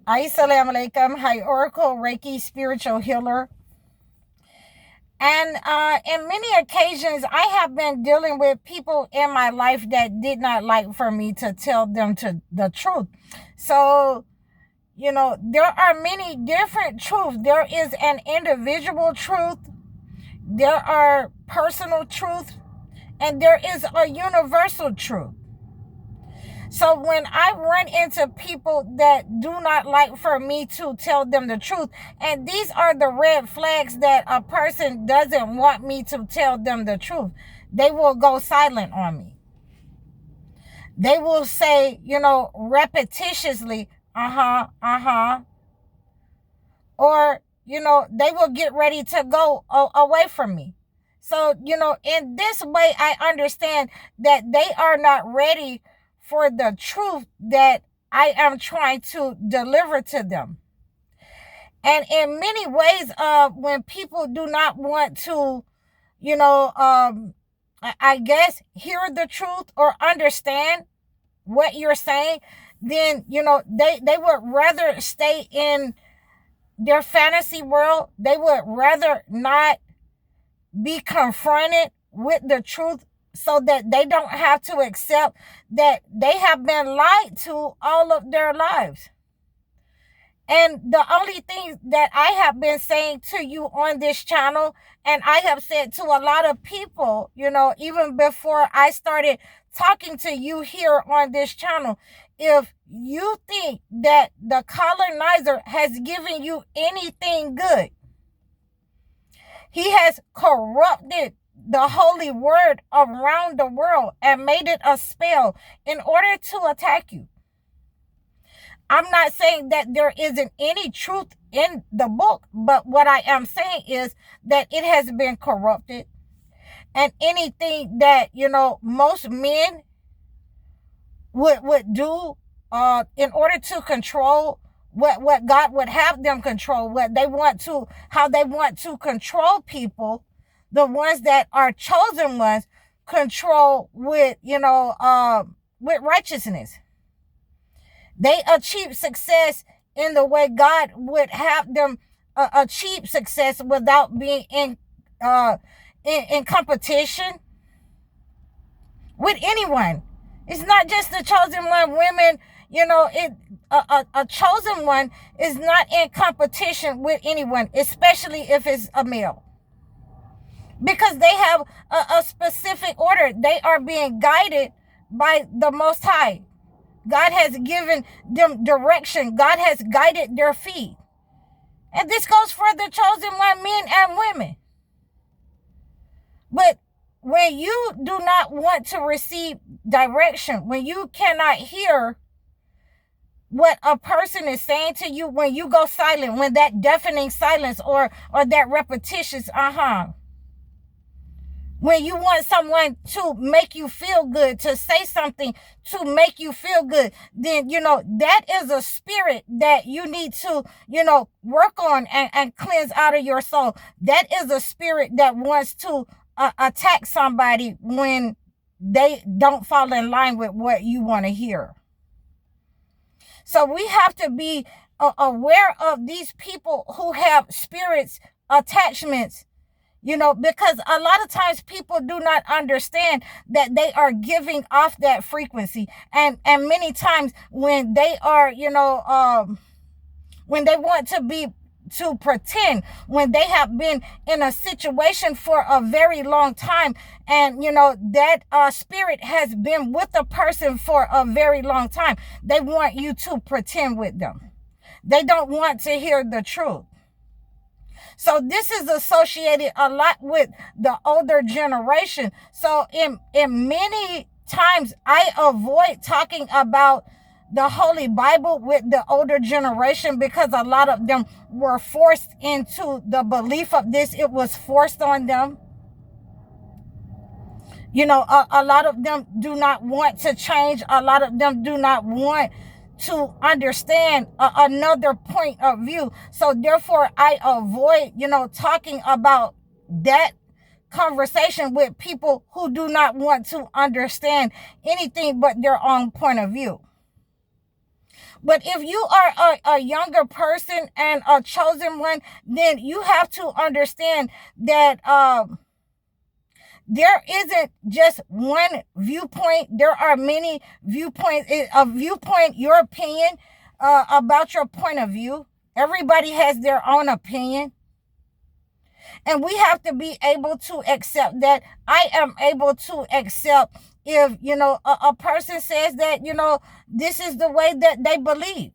Assalamu alaikum. Hi, Oracle, Reiki, spiritual healer. And in many occasions, I have been dealing with people in my life that did not like for me to tell them the truth. So, there are many different truths. There is an individual truth, there are personal truths, and there is a universal truth. So when I run into people that do not like for me to tell them the truth, and these are the red flags that a person doesn't want me to tell them the truth, they will go silent on me. They will say, repetitiously, or, they will get ready to go away from me. So, in this way, I understand that they are not ready for the truth that I am trying to deliver to them. And in many ways, when people do not want to, I guess, hear the truth or understand what you're saying, then, they would rather stay in their fantasy world. They would rather not be confronted with the truth, so that they don't have to accept that they have been lied to all of their lives. And the only thing that I have been saying to you on this channel, and I have said to a lot of people, even before I started talking to you here on this channel, if you think that the colonizer has given you anything good, he has corrupted the holy word around the world and made it a spell in order to attack you. I'm not saying that there isn't any truth in the book, but what I am saying is that it has been corrupted. And anything that, most men would do in order to control what God would have them control, how they want to control people, the ones that are chosen ones, control with righteousness. They achieve success in the way God would have them achieve success without being in competition with anyone. It's not just the chosen one. Women, a chosen one is not in competition with anyone, especially if it's a male, because they have a specific order. They are being guided by the Most High. God has given them direction. God has guided their feet. And this goes for the chosen one, men and women. But when you do not want to receive direction, when you cannot hear what a person is saying to you, when you go silent, when that deafening silence or that repetitious when you want someone to make you feel good, to say something to make you feel good, then, that is a spirit that you need to, work on and cleanse out of your soul. That is a spirit that wants to attack somebody when they don't fall in line with what you want to hear. So we have to be aware of these people who have spirits, attachments, because a lot of times people do not understand that they are giving off that frequency. And many times when they are, when they want to pretend, when they have been in a situation for a very long time, and that spirit has been with the person for a very long time, they want you to pretend with them. They don't want to hear the truth. So this is associated a lot with the older generation. So in many times I avoid talking about the Holy Bible with the older generation, because a lot of them were forced into the belief of this. It was forced on them. A lot of them do not want to change. A lot of them do not want to understand another point of view. So therefore I avoid, talking about that conversation with people who do not want to understand anything but their own point of view. But if you are a younger person and a chosen one, then you have to understand that there isn't just one viewpoint. There are many viewpoints. A viewpoint, your opinion about your point of view. Everybody has their own opinion. And we have to be able to accept that. I am able to accept if, a person says that, this is the way that they believe.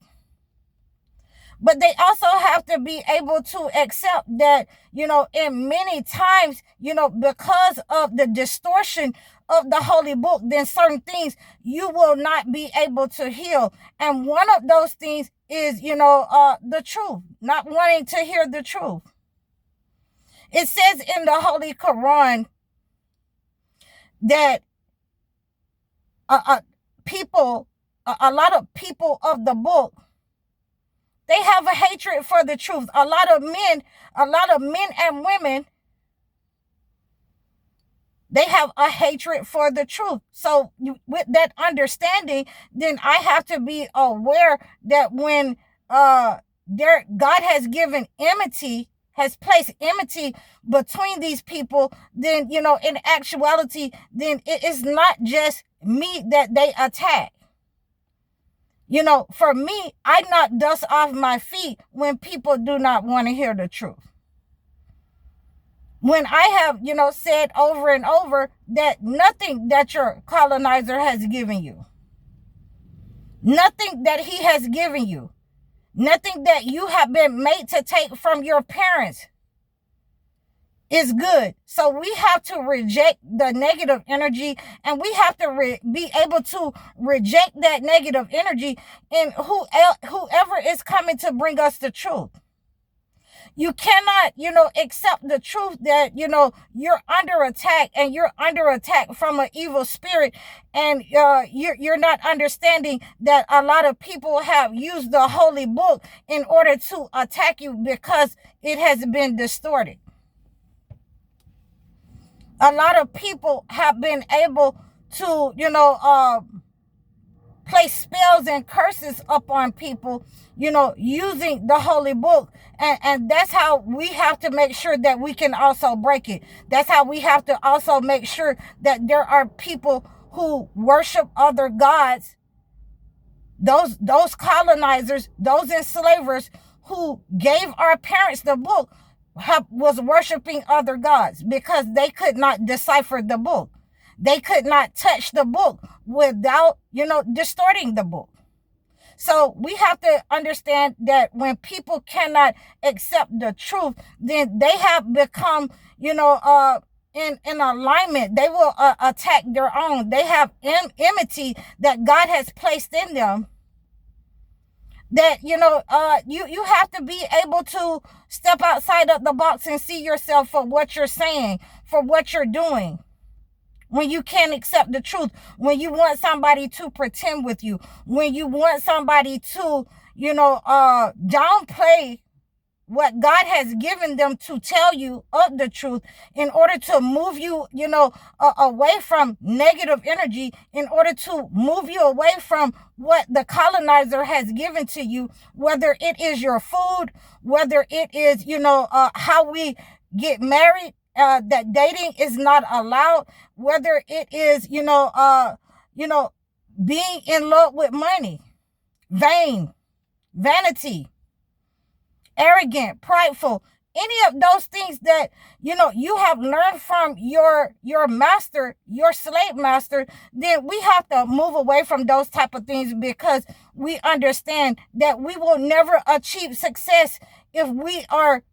But they also have to be able to accept that, in many times, because of the distortion of the Holy Book, then certain things you will not be able to heal. And one of those things is, the truth, not wanting to hear the truth. It says in the Holy Quran that a lot of people of the book, they have a hatred for the truth. A lot of men and women, they have a hatred for the truth. So with that understanding, then I have to be aware that when God has given enmity, has placed enmity between these people, then, in actuality, then it is not just me that they attack. For me, I knock dust off my feet when people do not want to hear the truth. When I have, said over and over that nothing that your colonizer has given you, nothing that he has given you, nothing that you have been made to take from your parents is good. So we have to reject the negative energy, and we have to be able to reject that negative energy in whoever is coming to bring us the truth. You cannot, accept the truth that, you're under attack, and you're under attack from an evil spirit, and you're not understanding that a lot of people have used the Holy Book in order to attack you because it has been distorted. A lot of people have been able to, place spells and curses upon people, using the Holy Book. And that's how we have to make sure that we can also break it. That's how we have to also make sure that there are people who worship other gods, those colonizers, those enslavers who gave our parents the book, was worshiping other gods because they could not decipher the book. They could not touch the book without, distorting the book. So we have to understand that when people cannot accept the truth, then they have become, in alignment. They will attack their own. They have enmity that God has placed in them. That, you have to be able to step outside of the box and see yourself for what you're saying, for what you're doing. When you can't accept the truth, when you want somebody to pretend with you, when you want somebody to, downplay what God has given them to tell you of the truth in order to move you, away from negative energy, in order to move you away from what the colonizer has given to you, whether it is your food, whether it is, how we get married, that dating is not allowed, whether it is, being in love with money, vanity, arrogant, prideful, any of those things that, you have learned from your master, your slave master, then we have to move away from those type of things, because we understand that we will never achieve success if we are,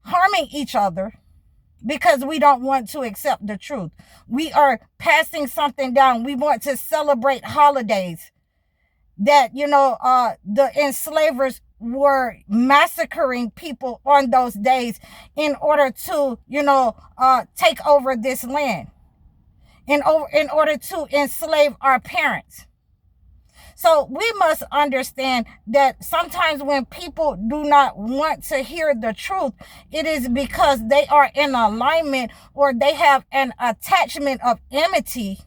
harming each other because we don't want to accept the truth. We are passing something down. We want to celebrate holidays that, the enslavers were massacring people on those days in order to, take over this land, in order to enslave our parents. So we must understand that sometimes when people do not want to hear the truth, it is because they are in alignment, or they have an attachment of enmity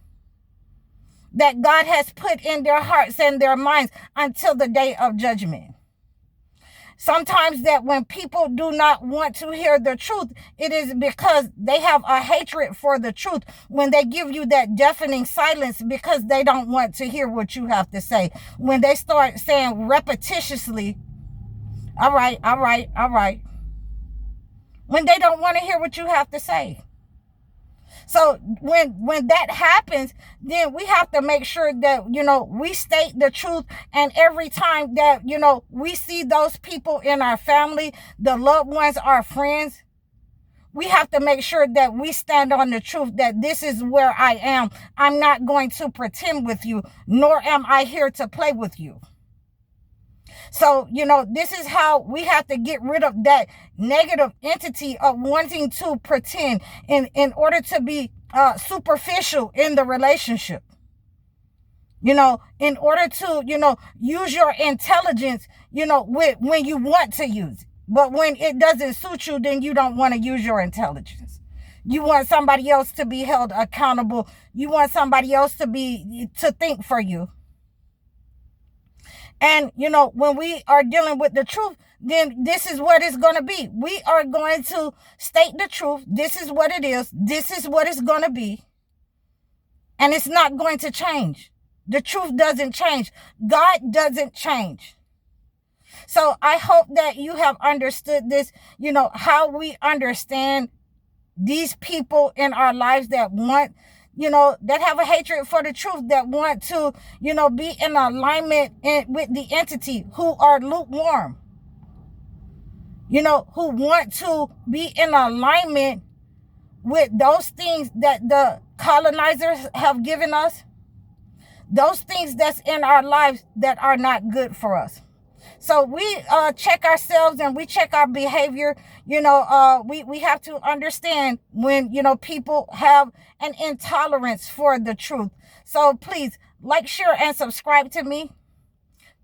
that God has put in their hearts and their minds until the day of judgment. Sometimes that when people do not want to hear the truth, it is because they have a hatred for the truth when they give you that deafening silence because they don't want to hear what you have to say. When they start saying repetitiously, all right, all right, all right, when they don't want to hear what you have to say. So when that happens, then we have to make sure that, we state the truth. And every time that, we see those people in our family, the loved ones, our friends, we have to make sure that we stand on the truth, that this is where I am. I'm not going to pretend with you, nor am I here to play with you. So, this is how we have to get rid of that negative entity of wanting to pretend in order to be superficial in the relationship. In order to, use your intelligence, when you want to use it. But when it doesn't suit you, then you don't want to use your intelligence. You want somebody else to be held accountable. You want somebody else to think for you. And, when we are dealing with the truth, then this is what it's going to be. We are going to state the truth. This is what it is. This is what it's going to be. And it's not going to change. The truth doesn't change. God doesn't change. So I hope that you have understood this, how we understand these people in our lives that want, that have a hatred for the truth, that want to, be in alignment with the entity, who are lukewarm, who want to be in alignment with those things that the colonizers have given us, those things that's in our lives that are not good for us. So we check ourselves and we check our behavior. We have to understand when, people have an intolerance for the truth. So please like, share, and subscribe to me.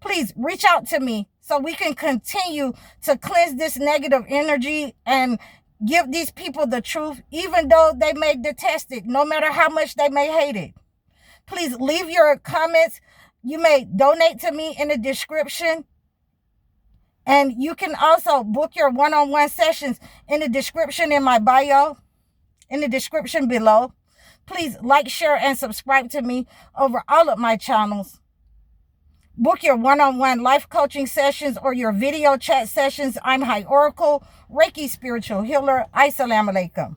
Please reach out to me so we can continue to cleanse this negative energy and give these people the truth, even though they may detest it, no matter how much they may hate it. Please leave your comments. You may donate to me in the description. And you can also book your one-on-one sessions in the description in my bio, in the description below. Please like, share, and subscribe to me over all of my channels. Book your one-on-one life coaching sessions or your video chat sessions. I'm High Oracle, Reiki spiritual healer. Assalamu alaikum.